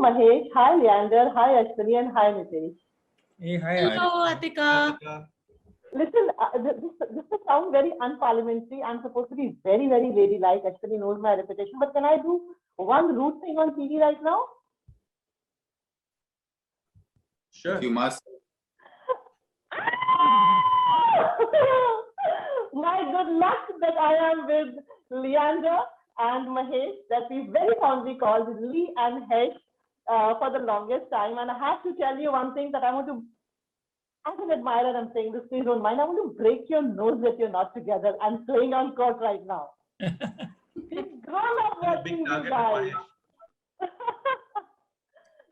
Mahesh, hi Leander, hi Ashwini, and hi Nitesh. Hey, hi. Hello, Atika. Listen, this will sound very unparliamentary. I'm supposed to be very, very ladylike. Ashwini knows my reputation. But can I do one rude thing on TV right now? Sure. You must. My good luck that I am with Leander and Mahesh, that we very fondly called Lee and Hesh for the longest time. And I have to tell you one thing that I want to, as an admirer, I'm saying this, please don't mind. I want to break your nose that you're not together. I'm playing on court right now. We've grown up watching you guys.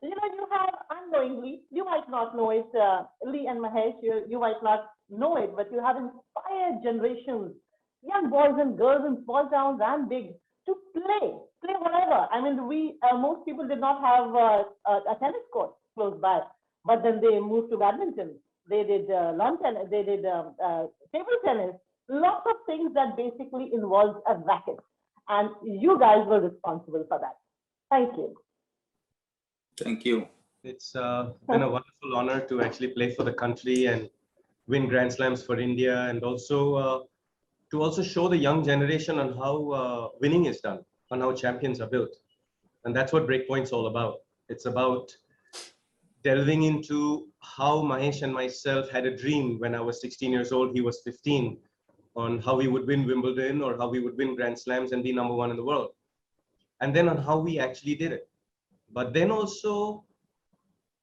You know, you have unknowingly, you might not know it, Lee and Mahesh, you might not know it, but you have inspired generations, young boys and girls in small towns and big, to play whatever. I mean, most people did not have a tennis court close by, but then they moved to badminton. They did lawn tennis, they did table tennis, lots of things that basically involves a racket. And you guys were responsible for that. Thank you. Thank you. It's been a wonderful honor to actually play for the country and win Grand Slams for India, and also to show the young generation on how winning is done, on how champions are built. And that's what Breakpoint's all about. It's about delving into how Mahesh and myself had a dream when I was 16 years old, he was 15, on how we would win Wimbledon or how we would win Grand Slams and be #1 in the world. And then on how we actually did it. But then also,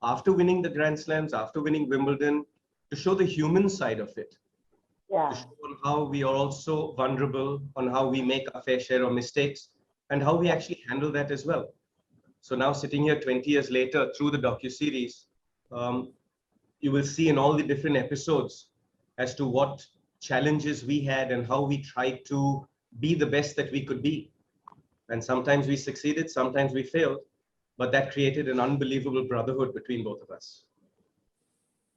after winning the Grand Slams, after winning Wimbledon, to show the human side of it. Yeah. To show on how we are also vulnerable, on how we make our fair share of mistakes, and how we actually handle that as well. So now sitting here 20 years later through the docuseries, you will see in all the different episodes as to what challenges we had and how we tried to be the best that we could be. And sometimes we succeeded, sometimes we failed, but that created an unbelievable brotherhood between both of us.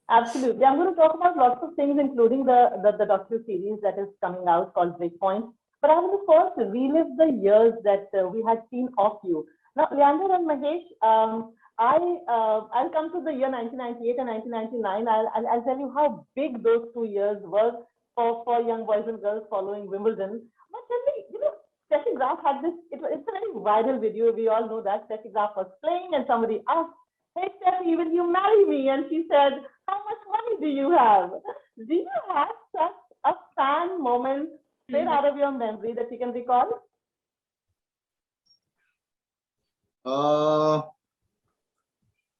Absolutely. I'm going to talk about lots of things, including the docu-series that is coming out called Breakpoint. But I want to first relive the years that we had seen of you. Now, Leander and Mahesh, I'll come to the year 1998 and 1999. I'll tell you how big those 2 years were for young boys and girls following Wimbledon. But tell me, you know, Steffi Graf had this, it's a very viral video. We all know that. Steffi Graf was playing and somebody asked, "Hey Steffi, will you marry me?" And she said, "How much money do you have?" Do you have such a fan moment straight out of your memory that you can recall?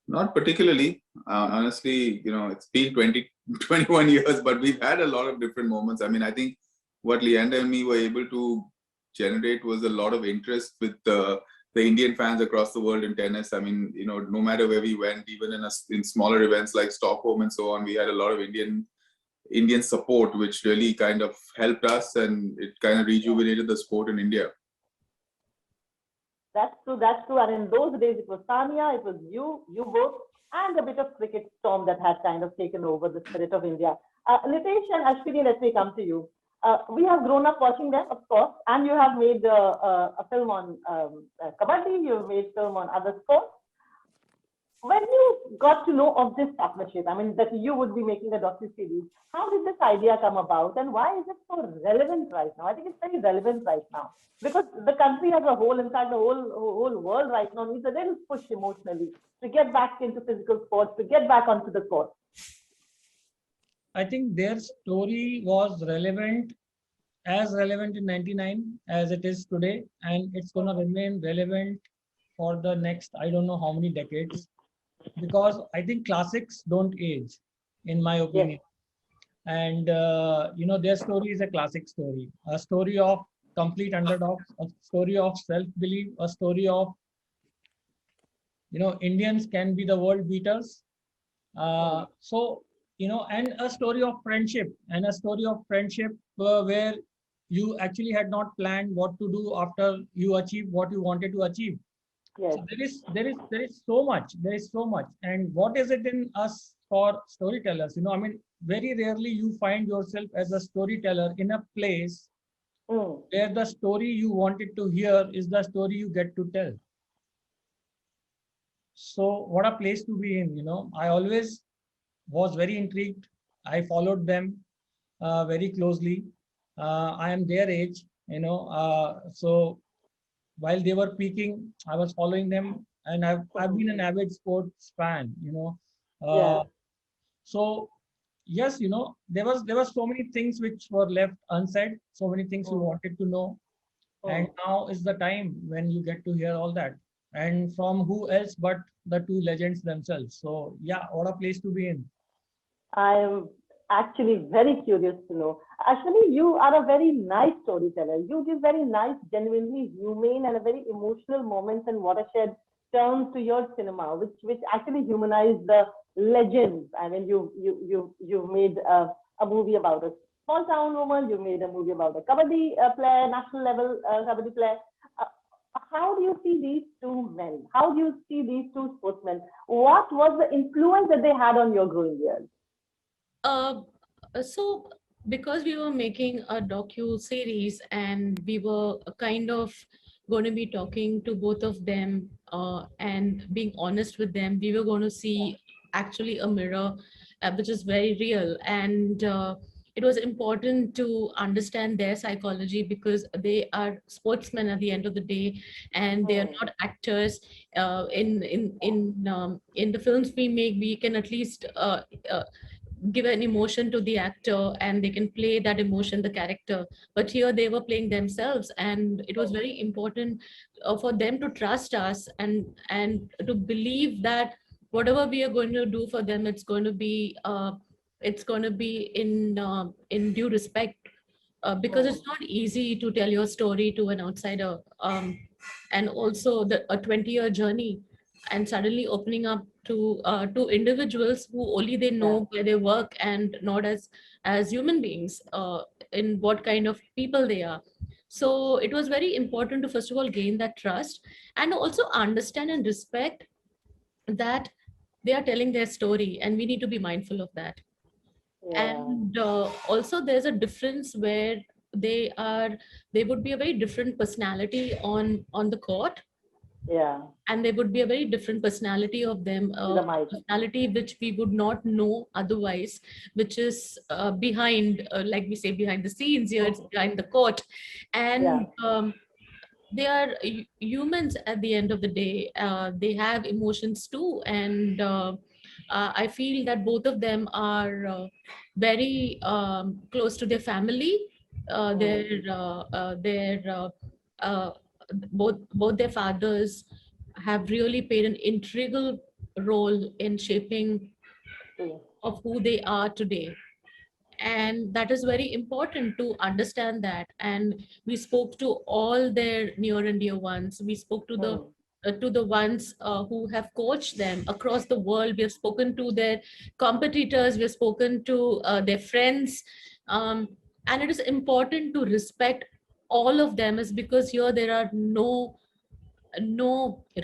Not particularly. Honestly, you know, it's been 21 years, but we've had a lot of different moments. I mean, I think what Leander and me were able to generate was a lot of interest with the Indian fans across the world in tennis. I mean, you know, no matter where we went, even in smaller events like Stockholm and so on, we had a lot of Indian support, which really kind of helped us, and it kind of rejuvenated the sport in India. That's true, that's true. And in those days, it was Tanya, it was you both, and a bit of cricket storm that had kind of taken over the spirit of India. Nitesh and Ashwini, let me come to you. We have grown up watching them, of course, and you have made a film on Kabaddi, you've made film on other sports. When you got to know of this partnership, I mean, that you would be making a docu-series, how did this idea come about and why is it so relevant right now? I think it's very relevant right now because the country as a whole, in fact, the whole world right now needs a little push emotionally to get back into physical sports, to get back onto the court. I think their story was relevant in 99 as it is today, and it's going to remain relevant for the next, I don't know how many decades, because I think classics don't age, in my opinion. Yes. And, you know, their story is a classic story, a story of complete underdogs, a story of self-belief, a story of, you know, Indians can be the world beaters. So, you know, and a story of friendship, where you actually had not planned what to do after you achieve what you wanted to achieve. Yes. So there is so much, and what is it in us for storytellers? You know, I mean, very rarely you find yourself as a storyteller in a place where the story you wanted to hear is the story you get to tell. So what a place to be in, you know. I always was very intrigued. I followed them very closely. I am their age, you know. So while they were peaking, I was following them, and I've been an avid sports fan, you know. Yeah. So yes, you know, there was so many things which were left unsaid, so many things you Mm. wanted to know, and Mm. now is the time when you get to hear all that, and from who else but the two legends themselves. So yeah, what a place to be in. I am actually very curious to know. Actually, you are a very nice storyteller. You give very nice, genuinely humane and a very emotional moments and watershed turns to your cinema, which actually humanize the legends. I mean, you made a movie about a small town woman. You made a movie about a kabaddi player, national level kabaddi player. Uh, how do you see these two men? How do you see these two sportsmen? What was the influence that they had on your growing years? Uh, so because we were making a docu series and we were kind of going to be talking to both of them and being honest with them, we were going to see actually a mirror, which is very real. And it was important to understand their psychology because they are sportsmen at the end of the day, and they are Hmm. not actors. In the films we make, we can at least give an emotion to the actor and they can play that emotion, the character. But here they were playing themselves, and it was very important for them to trust us and to believe that whatever we are going to do for them, it's going to be in due respect, because Hmm. it's not easy to tell your story to an outsider, and also a 20-year journey, and suddenly opening up to individuals who only they Yeah. know by their work and not as human beings, in what kind of people they are. So it was very important to first of all gain that trust and also understand and respect that they are telling their story, and we need to be mindful of that. Yeah. And also there's a difference where they would be a very different personality on the court, Yeah. and there would be a very different personality of them, In the mic. personality which we would not know otherwise, which is behind, like we say, behind the scenes. Here it's behind the court. Yeah. And they are humans at the end of the day. They have emotions too, and I feel that both of them are very close to their family. Mm. Their uh, both their fathers have really played an integral role in shaping True. of who they are today, and that is very important to understand that. And we spoke to all their near and dear ones. We spoke Mm. to the ones who have coached them across the world. We have spoken to their competitors. We have spoken to their friends, and it is important to respect all of them, is because here there are no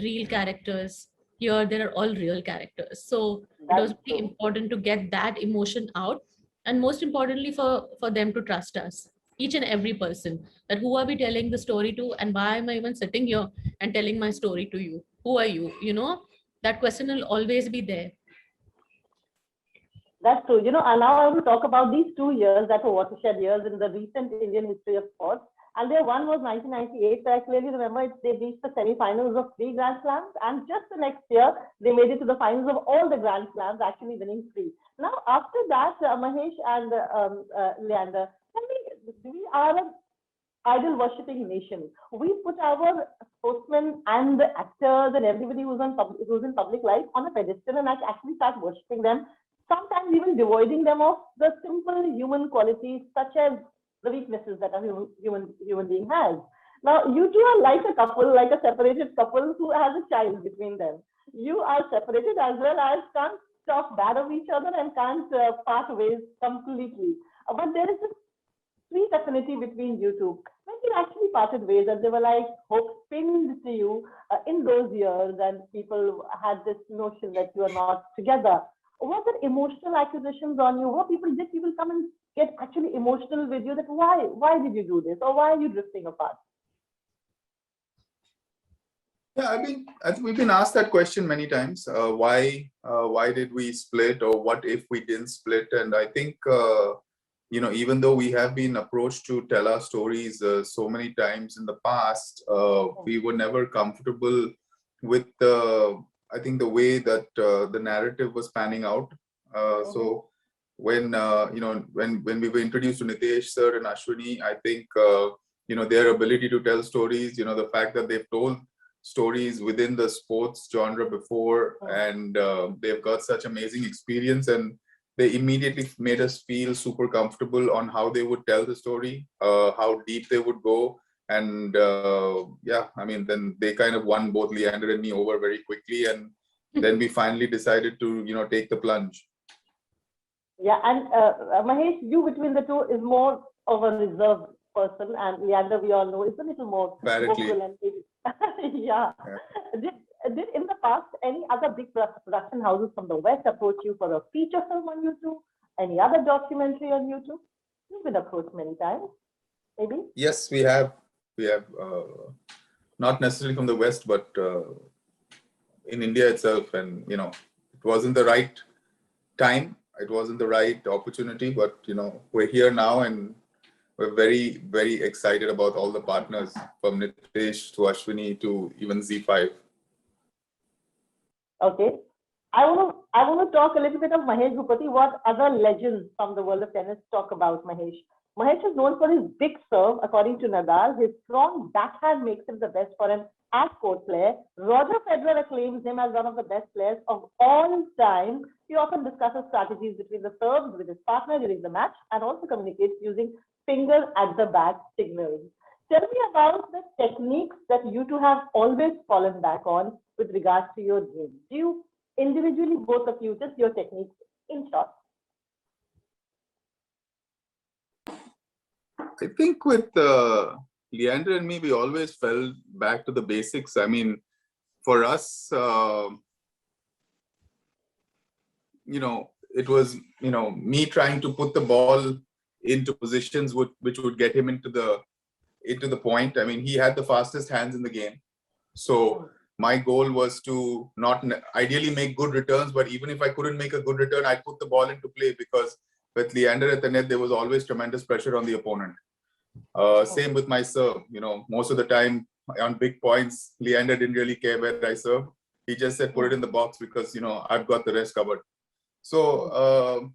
real characters. Here there are all real characters. So it That's was very true. important to get that emotion out, and most importantly for them to trust us, each and every person, that who are we telling the story to, and why am I even sitting here and telling my story to you? Who are you? You know, that question will always be there. That's true. And now I will talk about these 2 years that were watershed years in the recent Indian history of sports. And their one was 1998. So I clearly remember they reached the semi-finals of 3 Grand Slams, and just the next year they made it to the finals of all the Grand Slams, actually winning 3. Now after that, Mahesh and Leander, tell me, we are an idol worshipping nation. We put our sportsmen and the actors and everybody who's in public life on a pedestal and actually start worshipping them. Sometimes even devoiding them of the simple human qualities such as the weaknesses that a human being has. Now you two are like a couple, like a separated couple who has a child between them. You are separated as well as can't talk bad of each other and can't part ways completely. But there is this sweet affinity between you two. When you actually parted ways, and they were like hope pinned to you in those years, and people had this notion that you are not together. Was there emotional accusations on you? Did people come and get actually emotional with you? That why did you do this, or why are you drifting apart? Yeah, I think we've been asked that question many times. Why did we split, or what if we didn't split? And I think, even though we have been approached to tell our stories so many times in the past, we were never comfortable with I think the way that the narrative was panning out. So when when we were introduced to Nitesh sir and Ashwini, I think their ability to tell stories, the fact that they've told stories within the sports genre before, and they've got such amazing experience, and they immediately made us feel super comfortable on how they would tell the story, how deep they would go. And yeah, I mean, then they kind of won both Leander and me over very quickly, and then we finally decided to take the plunge. Yeah, and Mahesh, you between the two is more of a reserved person, and Leander, we all know, is a little more Apparently. vocal and yeah. Did in the past any other big production houses from the West approach you for a feature film on YouTube? Any other documentary on YouTube? You've been approached many times, maybe? Yes, we have. Not necessarily from the West, but in India itself. And, it wasn't the right time. It wasn't the right opportunity, but, we're here now, and we're very, very excited about all the partners, from Nitesh to Ashwini to even ZEE5. Okay. I want to talk a little bit of Mahesh Bhupathi. What other legends from the world of tennis talk about Mahesh? Mahesh is known for his big serve, according to Nadal. His strong backhand makes him the best for an court player. Roger Federer acclaims him as one of the best players of all time. He often discusses strategies between the serves with his partner during the match, and also communicates using finger at the back signals. Tell me about the techniques that you two have always fallen back on with regards to your game. Do you individually, both of you, just your techniques in short? I think with Leander and me, we always fell back to the basics. I mean, for us, it was, me trying to put the ball into positions which would get him into the point. I mean, he had the fastest hands in the game. So my goal was to not ideally make good returns, but even if I couldn't make a good return, I'd put the ball into play, because with Leander at the net, there was always tremendous pressure on the opponent. Same with my serve. Most of the time on big points, Leander didn't really care where I serve. He just said, put it in the box, because, I've got the rest covered. So,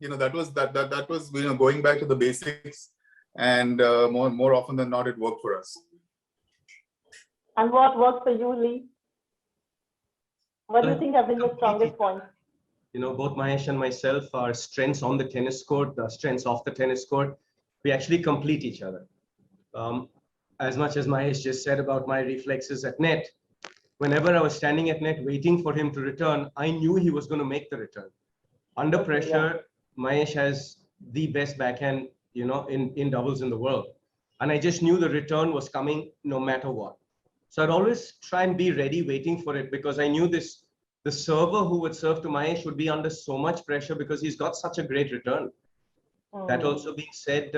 that was, going back to the basics, and more often than not, it worked for us. And what worked for you, Lee? What do you think have been your strongest points? Both Mahesh and myself, our strengths on the tennis court, the strengths off the tennis court, we actually complete each other. As much as Mahesh just said about my reflexes at net, whenever I was standing at net waiting for him to return, I knew he was going to make the return. Under pressure, Mahesh has the best backhand, in doubles in the world. And I just knew the return was coming no matter what. So I'd always try and be ready, waiting for it, because I knew the server who would serve to Mahesh would be under so much pressure because he's got such a great return. That also being said,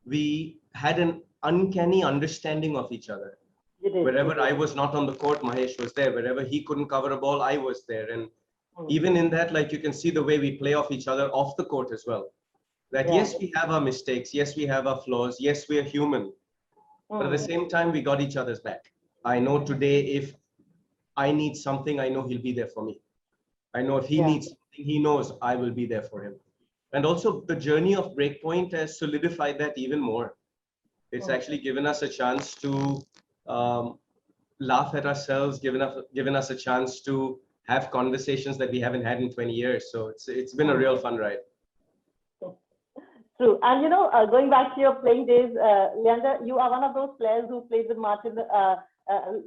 we had an uncanny understanding of each other. Wherever I was not on the court, Mahesh was there. Wherever he couldn't cover a ball, I was there. And even in that, like, you can see the way we play off each other off the court as well. That yes, we have our mistakes. Yes, we have our flaws. Yes, we are human. But at the same time, we got each other's back. I know today, if I need something, I know he'll be there for me. I know if he needs something, he knows I will be there for him. And also the journey of Breakpoint has solidified that even more. It's actually given us a chance to laugh at ourselves, given us a chance to have conversations that we haven't had in 20 years. So it's been a real fun ride. True. And going back to your playing days, Leander, you are one of those players who played with Martina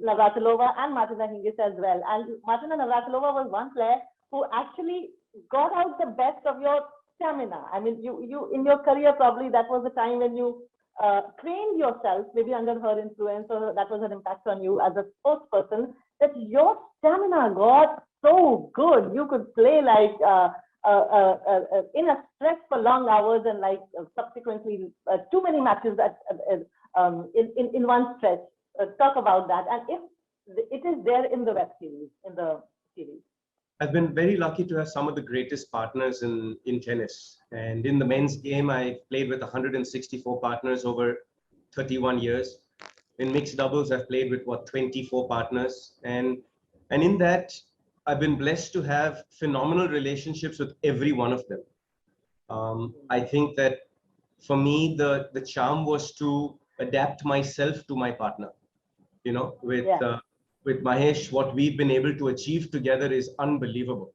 Navratilova and Martina Hingis as well. And Martina Navratilova was one player who actually got out the best of your stamina. I mean, you in your career, probably that was the time when you trained yourself, maybe under her influence, or that was an impact on you as a sports person, that your stamina got so good. You could play like in a stretch for long hours, and like subsequently too many matches in one stretch. Talk about that. And if it is there in the web series, in the series. I've been very lucky to have some of the greatest partners in tennis. And in the men's game, I played with 164 partners over 31 years. In mixed doubles, I've played with 24 partners. And in that, I've been blessed to have phenomenal relationships with every one of them. I think that for me, the charm was to adapt myself to my partner. You know, with Mahesh, what we've been able to achieve together is unbelievable.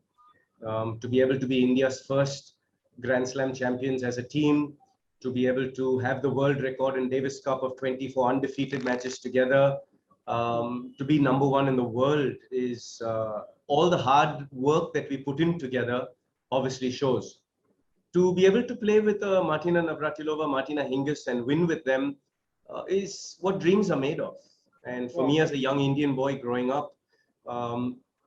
To be able to be India's first Grand Slam champions as a team, to be able to have the world record in Davis Cup of 24 undefeated matches together, to be #1 in the world is all the hard work that we put in together obviously shows. To be able to play with Martina Navratilova, Martina Hingis and win with them is what dreams are made of. And for me as a young Indian boy growing up,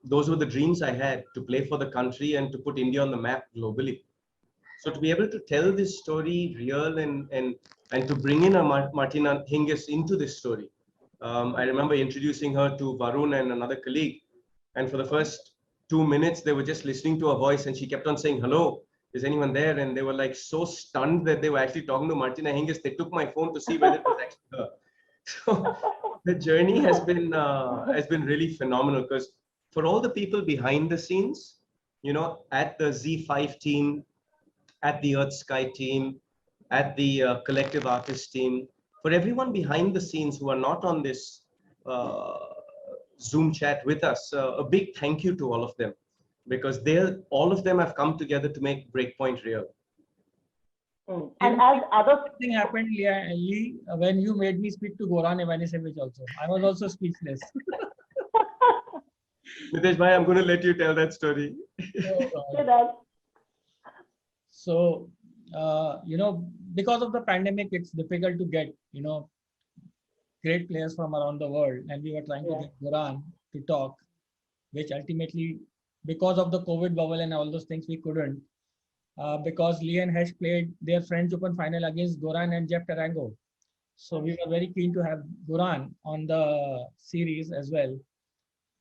those were the dreams I had, to play for the country and to put India on the map globally. So to be able to tell this story real and to bring in a Martina Hingis into this story. I remember introducing her to Varun and another colleague. And for the first 2 minutes, they were just listening to her voice and she kept on saying, "Hello, is anyone there?" And they were like so stunned that they were actually talking to Martina Hingis. They took my phone to see whether it was actually her. So the journey has been really phenomenal, because for all the people behind the scenes, you know, at the Z5 team, at the Earth Sky team, at the Collective Artists team, for everyone behind the scenes who are not on this Zoom chat with us, a big thank you to all of them, because all of them have come together to make Breakpoint real. And as other Thing happened, Lee, when you made me speak to Goran Ivanisevic also. I was also speechless. Nitesh bhai, I'm going to let you tell that story. So, you know, because of the pandemic, it's difficult to get, you know, great players from around the world. And we were trying to get Goran to talk, which ultimately, because of the COVID bubble and all those things, we couldn't. Because Lee and Hesh played their French Open final against Goran and Jeff Tarango. So we were very keen to have Goran on the series as well.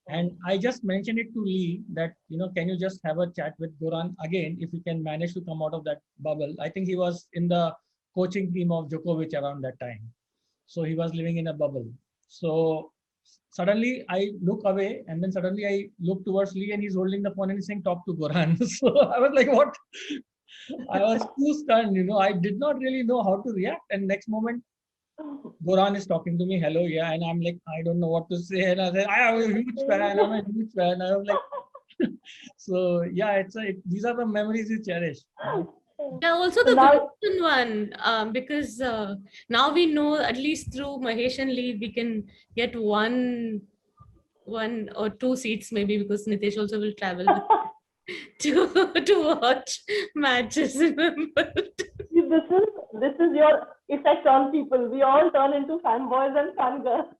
And I just mentioned it to Lee that, you know, can you just have a chat with Goran again if you can manage to come out of that bubble. I think he was in the coaching team of Djokovic around that time. So he was living in a bubble. So suddenly I look away and then suddenly I look towards Lee and he's holding the phone and he's saying, "Talk to Goran." So I was like, what? I was too stunned, you know, I did not really know how to react. And next moment, Goran is talking to me, "Hello, yeah." And I'm like, I don't know what to say. And I said, "I am a huge fan. I'm a huge fan." I was like, so yeah, these are the memories you cherish. Yeah, also the Wimbledon one, because now we know, at least through Mahesh and Lee, we can get one or two seats maybe, because Nitesh also will travel to watch matches in Wimbledon. This is your effect on people. We all turn into fanboys and fangirls.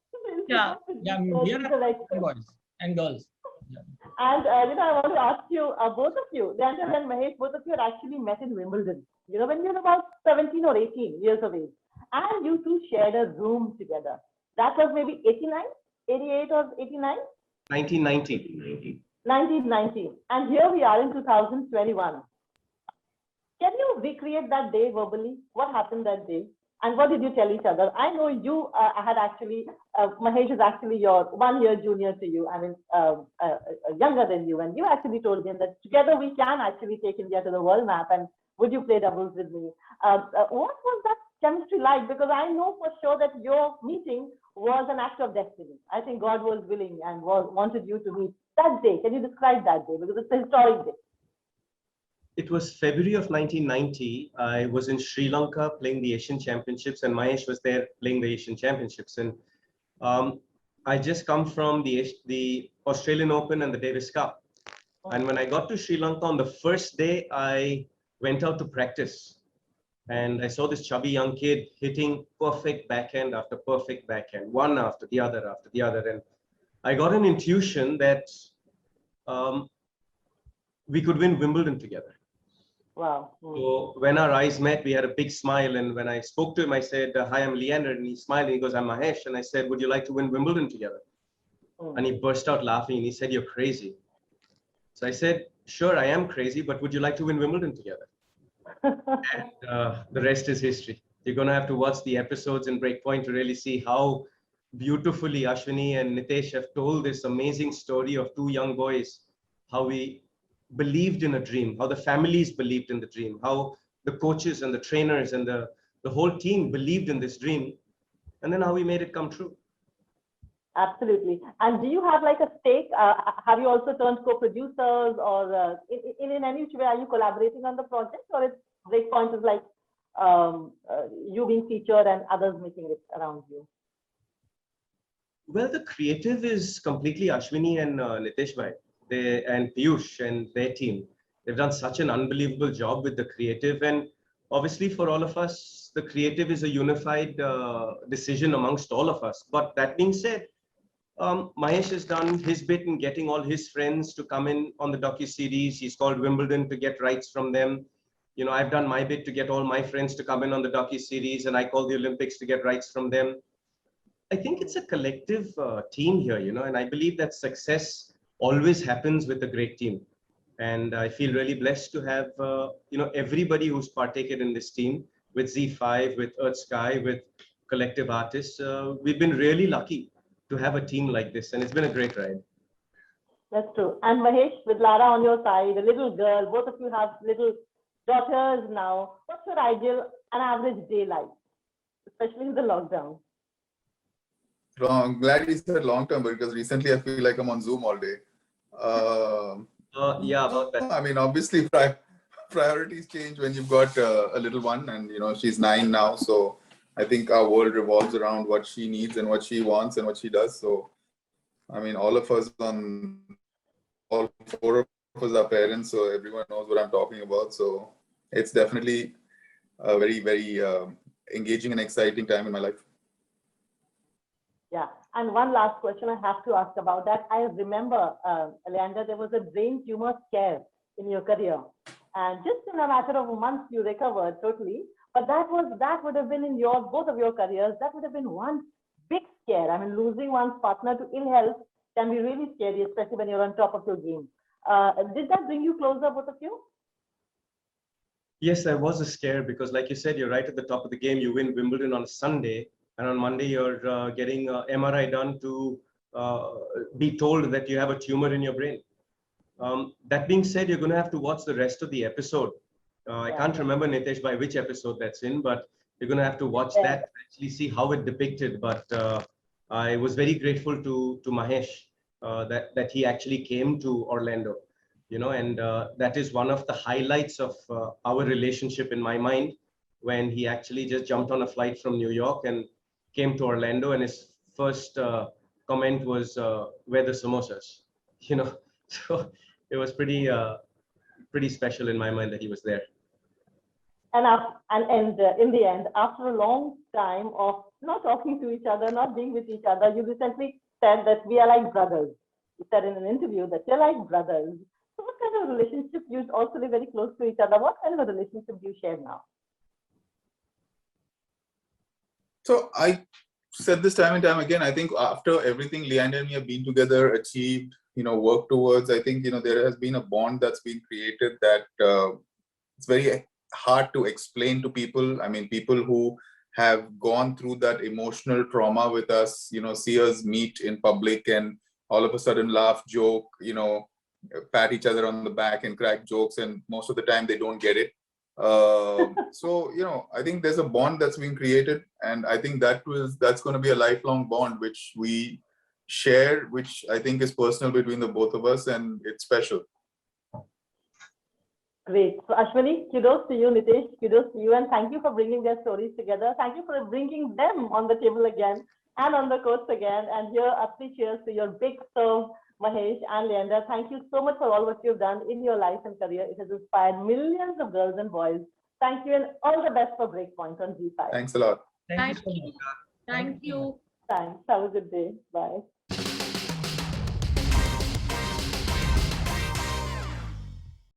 Yeah, we are fanboys and girls. Yeah. And you know, I want to ask you, both of you, Daniel and Mahesh, both of you had actually met in Wimbledon. You know, when you were about 17 or 18 years of age, and you two shared a room together. That was maybe 89, 88 or 89? 1990. 1990. And here we are in 2021. Can you recreate that day verbally? What happened that day? And what did you tell each other? I know you had actually, Mahesh is actually your 1 year junior to you, I mean, younger than you. And you actually told him that together we can actually take India to the world map. And would you play doubles with me? What was that chemistry like? Because I know for sure that your meeting was an act of destiny. I think God was willing and wanted you to meet that day. Can you describe that day? Because it's a historic day. It was February of 1990. I was in Sri Lanka playing the Asian Championships, and Mahesh was there playing the Asian Championships. And I just come from the Australian Open and the Davis Cup. And when I got to Sri Lanka on the first day, I went out to practice. And I saw this chubby young kid hitting perfect backhand after perfect backhand, one after the other after the other. And I got an intuition that we could win Wimbledon together. Wow. So when our eyes met, we had a big smile. And when I spoke to him, I said, "Hi, I'm Leander." And he smiled and he goes, "I'm Mahesh." And I said, "Would you like to win Wimbledon together?" And he burst out laughing and he said, "You're crazy." So I said, "Sure, I am crazy, but would you like to win Wimbledon together?" The rest is history. You're going to have to watch the episodes in Breakpoint to really see how beautifully Ashwini and Nitesh have told this amazing story of two young boys, how we believed in a dream, how the families believed in the dream, how the coaches and the trainers and the whole team believed in this dream, and then how we made it come true. Absolutely. And do you have like a stake? Have you also turned co-producers, or in any way are you collaborating on the project, or it's Breakpoint is like you being featured and others making it around you? Well, the creative is completely Ashwini and Nitesh Bhai, and Piyush and their team. They've done such an unbelievable job with the creative, and obviously for all of us, the creative is a unified decision amongst all of us. But that being said, Mahesh has done his bit in getting all his friends to come in on the docu-series. He's called Wimbledon to get rights from them. You know, I've done my bit to get all my friends to come in on the docu-series, and I call the Olympics to get rights from them. I think it's a collective team here, you know, and I believe that success always happens with a great team. And I feel really blessed to have, you know, everybody who's partaken in this team with ZEE5, with Earth Sky, with Collective Artists. We've been really lucky to have a team like this, and it's been a great ride. That's true. And Mahesh, with Lara on your side, a little girl, both of you have little daughters now. What's your ideal and average day like, especially in the lockdown? I'm glad you said long term, because recently I feel like I'm on Zoom all day. Yeah, about that. I mean, obviously, priorities change when you've got a little one, and you know she's 9 now. So I think our world revolves around what she needs and what she wants and what she does. So I mean, all 4 of us are parents, so everyone knows what I'm talking about. So it's definitely a very, very engaging and exciting time in my life. Yeah. And one last question I have to ask about that. I remember, Leander, there was a brain tumor scare in your career. And just in a matter of months, you recovered totally. But that would have been in both of your careers, that would have been one big scare. I mean, losing one's partner to ill health can be really scary, especially when you're on top of your game. Did that bring you closer, both of you? Yes, there was a scare because, like you said, you're right at the top of the game. You win Wimbledon on Sunday, and on Monday you're getting MRI done to be told that you have a tumor in your brain. That being said, you're going to have to watch the rest of the episode. I can't remember, Nitesh, by which episode that's in, but you're going to have to watch that to actually see how it depicted. But I was very grateful to Mahesh that he actually came to Orlando, you know, and that is one of the highlights of our relationship in my mind, when he actually just jumped on a flight from New York and came to Orlando, and his first comment was, "Where the samosas?" You know, so it was pretty special in my mind that he was there. And in the end, after a long time of not talking to each other, not being with each other, you recently said that we are like brothers. You said in an interview that you're like brothers. So what kind of relationship, you also live very close to each other, what kind of a relationship do you share now? So I said this time and time again, I think after everything Leander and me have been together, achieved, you know, worked towards, I think, you know, there has been a bond that's been created that it's very hard to explain to people. I mean, people who have gone through that emotional trauma with us, you know, see us meet in public and all of a sudden laugh, joke, you know, pat each other on the back and crack jokes, and most of the time they don't get it. So, you know, I think there's a bond that's been created, and I think that's going to be a lifelong bond which we share, which I think is personal between the both of us, and it's special. Great. So Ashwini, kudos to you. Nitesh, kudos to you, and thank you for bringing their stories together. Thank you for bringing them on the table again and on the courts again. And here are 3 cheers to your big serve, Mahesh and Leander. Thank you so much for all what you've done in your life and career. It has inspired millions of girls and boys. Thank you, and all the best for Breakpoint on ZEE5. Thanks a lot. Thank you. Thank you. Thanks. Have a good day. Bye.